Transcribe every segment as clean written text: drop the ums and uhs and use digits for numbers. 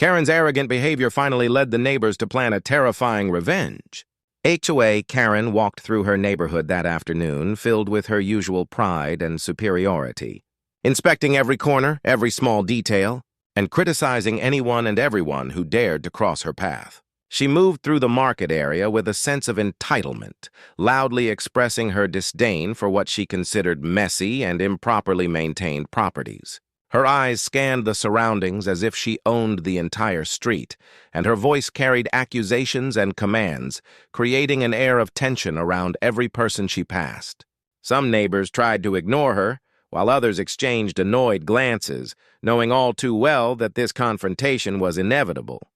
Karen's arrogant behavior finally led the neighbors to plan a terrifying revenge. HOA Karen walked through her neighborhood that afternoon, filled with her usual pride and superiority, inspecting every corner, every small detail, and criticizing anyone and everyone who dared to cross her path. She moved through the market area with a sense of entitlement, loudly expressing her disdain for what she considered messy and improperly maintained properties. Her eyes scanned the surroundings as if she owned the entire street, and her voice carried accusations and commands, creating an air of tension around every person she passed. Some neighbors tried to ignore her, while others exchanged annoyed glances, knowing all too well that this confrontation was inevitable.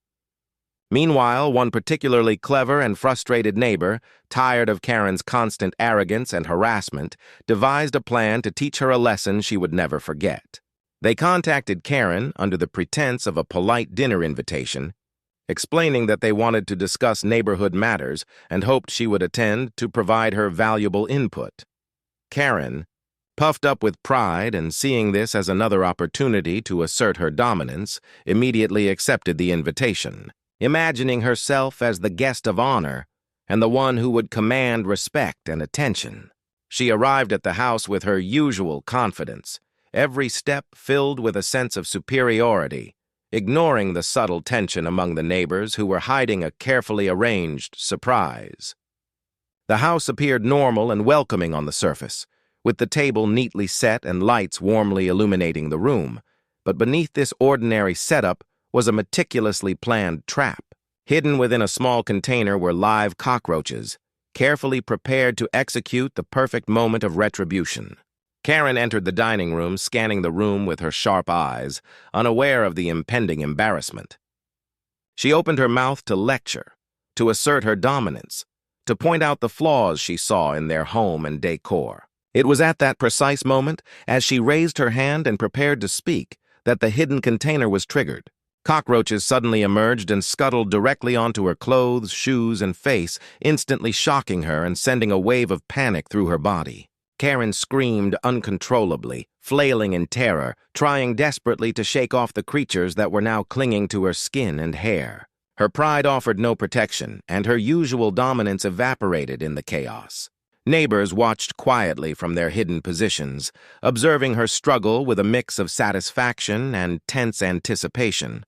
Meanwhile, one particularly clever and frustrated neighbor, tired of Karen's constant arrogance and harassment, devised a plan to teach her a lesson she would never forget. They contacted Karen under the pretense of a polite dinner invitation, explaining that they wanted to discuss neighborhood matters and hoped she would attend to provide her valuable input. Karen, puffed up with pride and seeing this as another opportunity to assert her dominance, immediately accepted the invitation, imagining herself as the guest of honor and the one who would command respect and attention. She arrived at the house with her usual confidence, every step filled with a sense of superiority, ignoring the subtle tension among the neighbors who were hiding a carefully arranged surprise. The house appeared normal and welcoming on the surface, with the table neatly set and lights warmly illuminating the room, but beneath this ordinary setup was a meticulously planned trap. Hidden within a small container were live cockroaches, carefully prepared to execute the perfect moment of retribution. Karen entered the dining room, scanning the room with her sharp eyes, unaware of the impending embarrassment. She opened her mouth to lecture, to assert her dominance, to point out the flaws she saw in their home and decor. It was at that precise moment, as she raised her hand and prepared to speak, that the hidden container was triggered. Cockroaches suddenly emerged and scuttled directly onto her clothes, shoes, and face, instantly shocking her and sending a wave of panic through her body. Karen screamed uncontrollably, flailing in terror, trying desperately to shake off the creatures that were now clinging to her skin and hair. Her pride offered no protection, and her usual dominance evaporated in the chaos. Neighbors watched quietly from their hidden positions, observing her struggle with a mix of satisfaction and tense anticipation.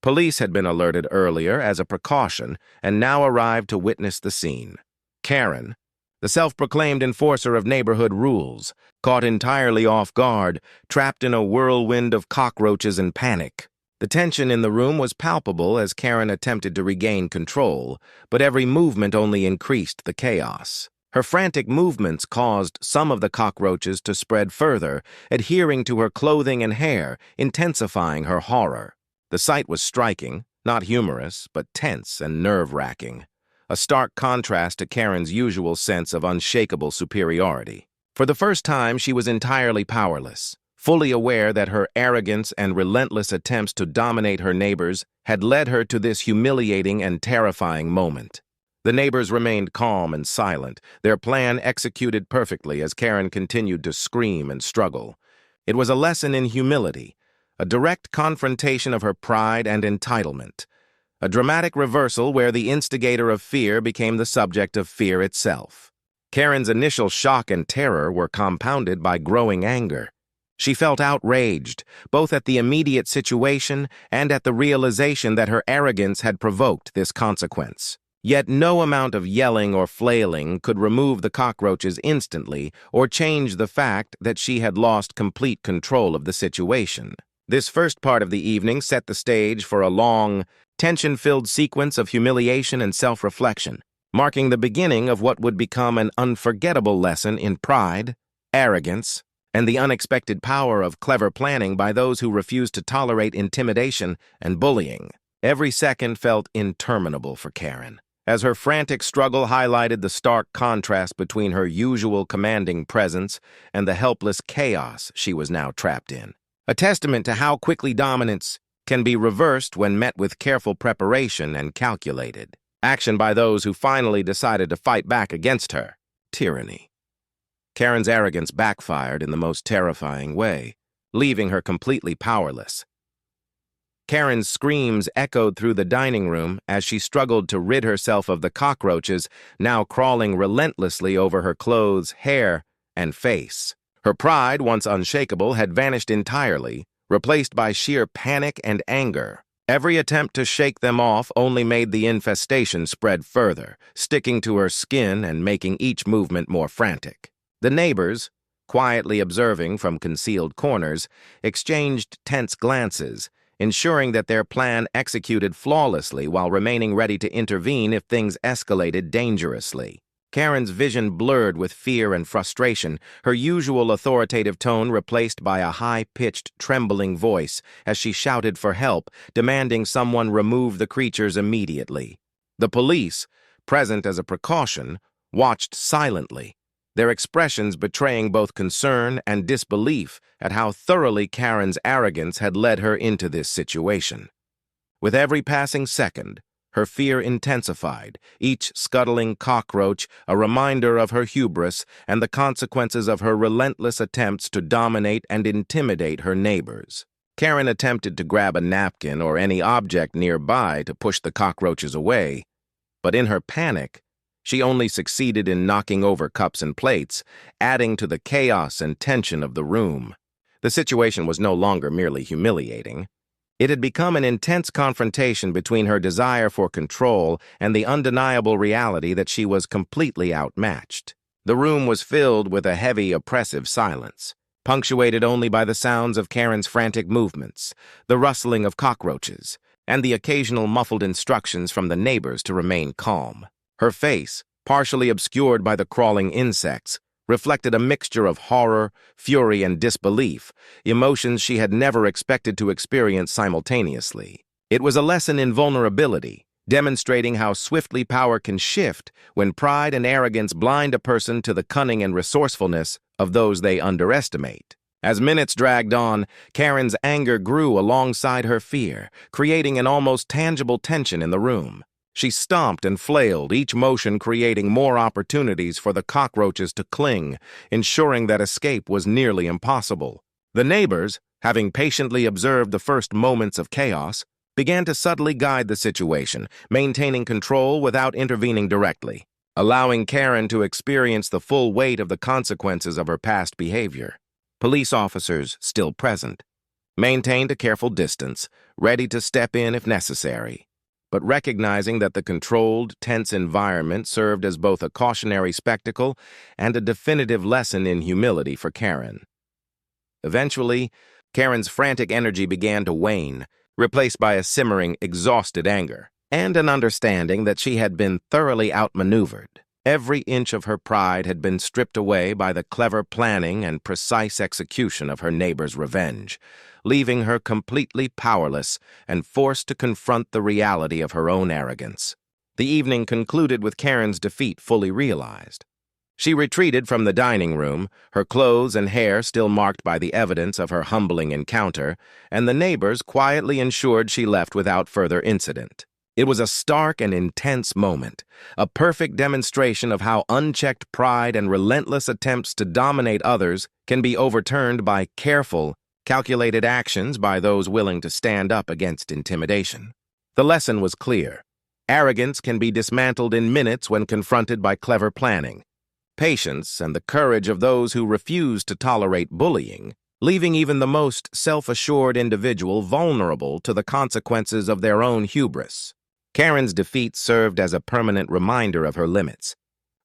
Police had been alerted earlier as a precaution and now arrived to witness the scene. Karen, the self-proclaimed enforcer of neighborhood rules, caught entirely off guard, trapped in a whirlwind of cockroaches and panic. The tension in the room was palpable as Karen attempted to regain control, but every movement only increased the chaos. Her frantic movements caused some of the cockroaches to spread further, adhering to her clothing and hair, intensifying her horror. The sight was striking, not humorous, but tense and nerve-wracking, a stark contrast to Karen's usual sense of unshakable superiority. For the first time, she was entirely powerless, fully aware that her arrogance and relentless attempts to dominate her neighbors had led her to this humiliating and terrifying moment. The neighbors remained calm and silent, their plan executed perfectly as Karen continued to scream and struggle. It was a lesson in humility, a direct confrontation of her pride and entitlement, a dramatic reversal where the instigator of fear became the subject of fear itself. Karen's initial shock and terror were compounded by growing anger. She felt outraged, both at the immediate situation and at the realization that her arrogance had provoked this consequence. Yet no amount of yelling or flailing could remove the cockroaches instantly or change the fact that she had lost complete control of the situation. This first part of the evening set the stage for a long, tension-filled sequence of humiliation and self-reflection, marking the beginning of what would become an unforgettable lesson in pride, arrogance, and the unexpected power of clever planning by those who refused to tolerate intimidation and bullying. Every second felt interminable for Karen, as her frantic struggle highlighted the stark contrast between her usual commanding presence and the helpless chaos she was now trapped in. A testament to how quickly dominance can be reversed when met with careful preparation and calculated action by those who finally decided to fight back against her tyranny. Karen's arrogance backfired in the most terrifying way, leaving her completely powerless. Karen's screams echoed through the dining room as she struggled to rid herself of the cockroaches now crawling relentlessly over her clothes, hair, and face. Her pride, once unshakable, had vanished entirely, replaced by sheer panic and anger. Every attempt to shake them off only made the infestation spread further, sticking to her skin and making each movement more frantic. The neighbors, quietly observing from concealed corners, exchanged tense glances, ensuring that their plan executed flawlessly while remaining ready to intervene if things escalated dangerously. Karen's vision blurred with fear and frustration, her usual authoritative tone replaced by a high-pitched, trembling voice as she shouted for help, demanding someone remove the creatures immediately. The police, present as a precaution, watched silently, their expressions betraying both concern and disbelief at how thoroughly Karen's arrogance had led her into this situation. With every passing second, her fear intensified, each scuttling cockroach a reminder of her hubris and the consequences of her relentless attempts to dominate and intimidate her neighbors. Karen attempted to grab a napkin or any object nearby to push the cockroaches away, but in her panic, she only succeeded in knocking over cups and plates, adding to the chaos and tension of the room. The situation was no longer merely humiliating. It had become an intense confrontation between her desire for control and the undeniable reality that she was completely outmatched. The room was filled with a heavy, oppressive silence, punctuated only by the sounds of Karen's frantic movements, the rustling of cockroaches, and the occasional muffled instructions from the neighbors to remain calm. Her face, partially obscured by the crawling insects, reflected a mixture of horror, fury, and disbelief, emotions she had never expected to experience simultaneously. It was a lesson in vulnerability, demonstrating how swiftly power can shift when pride and arrogance blind a person to the cunning and resourcefulness of those they underestimate. As minutes dragged on, Karen's anger grew alongside her fear, creating an almost tangible tension in the room. She stomped and flailed, each motion creating more opportunities for the cockroaches to cling, ensuring that escape was nearly impossible. The neighbors, having patiently observed the first moments of chaos, began to subtly guide the situation, maintaining control without intervening directly, allowing Karen to experience the full weight of the consequences of her past behavior. Police officers, still present, maintained a careful distance, ready to step in if necessary, but recognizing that the controlled, tense environment served as both a cautionary spectacle and a definitive lesson in humility for Karen. Eventually, Karen's frantic energy began to wane, replaced by a simmering, exhausted anger, and an understanding that she had been thoroughly outmaneuvered. Every inch of her pride had been stripped away by the clever planning and precise execution of her neighbor's revenge, leaving her completely powerless and forced to confront the reality of her own arrogance. The evening concluded with Karen's defeat fully realized. She retreated from the dining room, her clothes and hair still marked by the evidence of her humbling encounter, and the neighbors quietly ensured she left without further incident. It was a stark and intense moment, a perfect demonstration of how unchecked pride and relentless attempts to dominate others can be overturned by careful, calculated actions by those willing to stand up against intimidation. The lesson was clear. Arrogance can be dismantled in minutes when confronted by clever planning. Patience and the courage of those who refuse to tolerate bullying, leaving even the most self-assured individual vulnerable to the consequences of their own hubris. Karen's defeat served as a permanent reminder of her limits,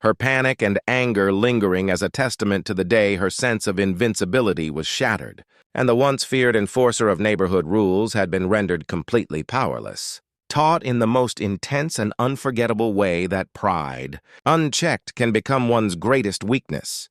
her panic and anger lingering as a testament to the day her sense of invincibility was shattered, and the once feared enforcer of neighborhood rules had been rendered completely powerless. Taught in the most intense and unforgettable way that pride, unchecked, can become one's greatest weakness.